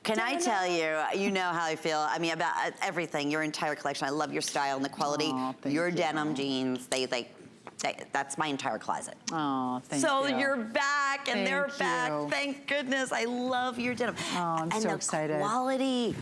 Can I tell you, you know how I feel, I mean, about everything, your entire collection. I love your style and the quality. Your denim jeans, that's my entire closet. Oh, thank you. So you're back, and they're back. Thank goodness. I love your denim. Oh, I'm so excited. And the quality.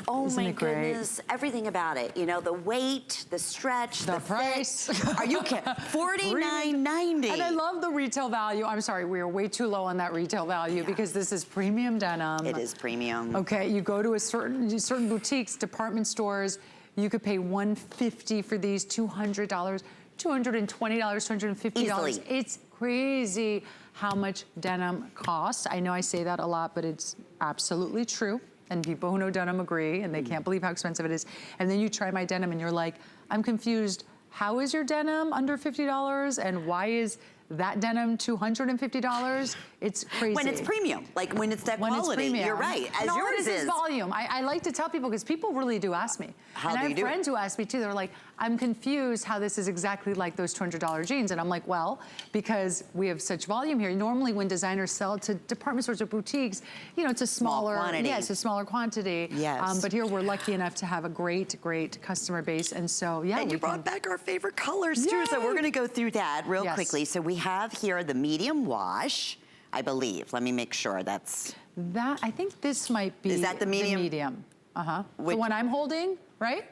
Oh Isn't my it great? goodness, everything about it. You know, the weight, the stretch, the price. Fit. Are you kidding? $49.90. And I love the retail value. I'm sorry, we are way too low on that retail value because this is premium denim. It is premium. Okay, you go to a certain boutiques, department stores, you could pay $150 for these, $200, $220, $250. Easily. It's crazy how much denim costs. I know I say that a lot, but it's absolutely true. And people who know denim agree, and they can't believe how expensive it is. And then you try my denim and you're like, I'm confused. How is your denim under $50? And why is that denim $250? It's crazy. When it's premium, like when it's that quality, you're right. As and yours all it is volume. I like to tell people, because people really do ask me. And I have friends who ask me too, they're like, I'm confused how this is exactly like those $200 jeans. And I'm like, well, because we have such volume here. Normally when designers sell to department stores or boutiques, you know, it's a smaller quantity. Yeah, it's a smaller quantity. Yes. But here we're lucky enough to have a great, great customer base. And so, yeah. And you brought back our favorite colors too. So we're gonna go through that real quickly. So we have here the medium wash, I believe. Let me make sure that's... That, I think this might be... Is that the medium? The medium. Uh-huh. The one I'm holding, right?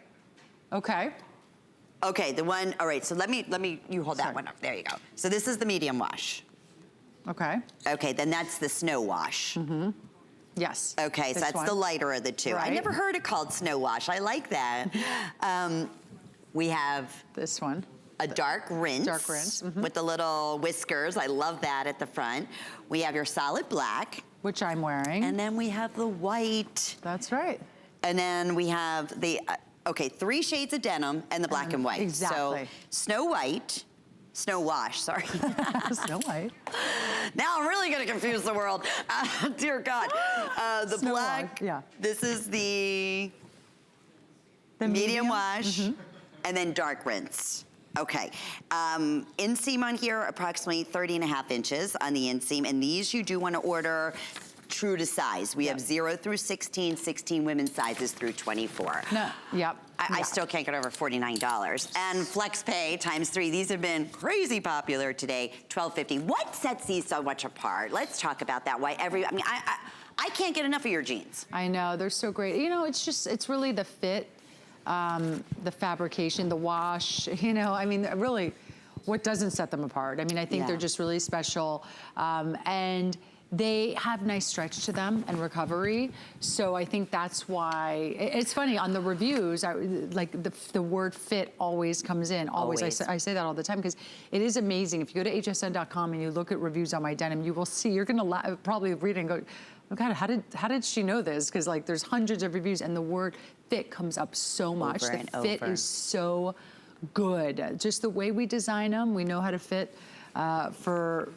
Okay. Okay, the one, all right, so let me, you hold that one up. There you go. So this is the medium wash. Okay. Okay, then that's the snow wash. Mm-hmm. Yes. Okay, so that's the lighter of the two. Right. I never heard it called snow wash. I like that. We have... This one. A dark rinse. Dark rinse. Mm-hmm. With the little whiskers. I love that at the front. We have your solid black. Which I'm wearing. And then we have the white. That's right. And then we have the, okay, 3 shades of denim and the black and white. Exactly. So Snow White, Snow Wash, sorry. Snow White. Now I'm really gonna confuse the world. Dear God. The Snow black, wash, yeah. This is the medium wash, and then dark rinse. Okay, inseam on here, approximately 30.5 inches on the inseam, and these you do want to order true to size. We have 0 through 16, 16 women's sizes through 24. No, yep. I still can't get over $49. And flex pay ×3. These have been crazy popular today, $12.50. What sets these so much apart? Let's talk about that. Why I mean, I can't get enough of your jeans. I know, they're so great. You know, it's really the fit, the fabrication, the wash, you know, I mean, really, what doesn't set them apart? I mean, I think they're just really special. And they have nice stretch to them and recovery. So I think that's why, it's funny, on the reviews, like the word fit always comes in, always. I say that all the time, because it is amazing. If you go to hsn.com and you look at reviews on my denim, you will see, you're gonna probably read it and go, oh God, how did she know this? Because like there's hundreds of reviews and the word fit comes up so much. The fit is so good. Just the way we design them, we know how to fit for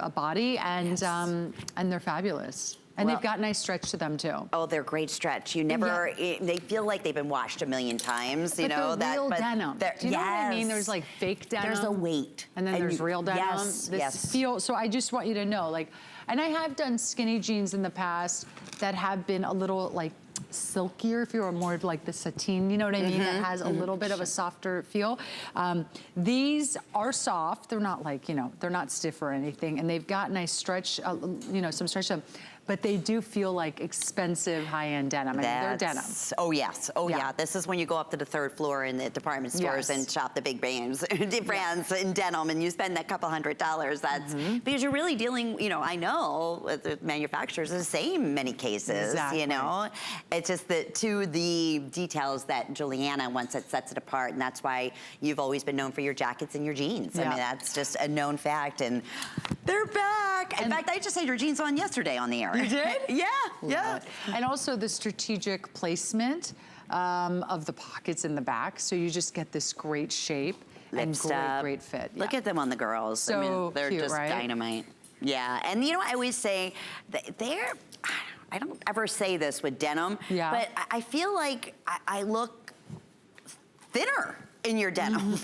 a body, and they're fabulous. And they've got nice stretch to them too. Oh, they're great stretch. You never, they feel like they've been washed a million times, you know. They're real denim. Do you know what I mean? There's like fake denim. There's a weight. And then there's real denim. So I just want you to know, like, and I have done skinny jeans in the past that have been a little like silkier, if you're more of like the sateen, you know what I mean? That has a little bit of a softer feel. These are soft. They're not like, you know, they're not stiff or anything. And they've got nice stretch, you know, some stretch to them. But they do feel like expensive high-end denim. I mean, they're denim. Oh, yes. Oh, yeah. This is when you go up to the 3rd floor in the department stores and shop the big brands in denim, and you spend that couple $100. That's because you're really dealing, you know, I know the manufacturers are the same in many cases, you know. It's just that to the details that Giuliana wants that sets it apart, and that's why you've always been known for your jackets and your jeans. I mean, that's just a known fact, and they're back. In fact, I just had your jeans on yesterday on the air. You did? Yeah. And also the strategic placement of the pockets in the back, so you just get this great shape and great fit. Look at them on the girls. So I mean, they're cute, just dynamite. Yeah, and you know, I always say they're, I don't ever say this with denim, but I feel like I look thinner in your denim.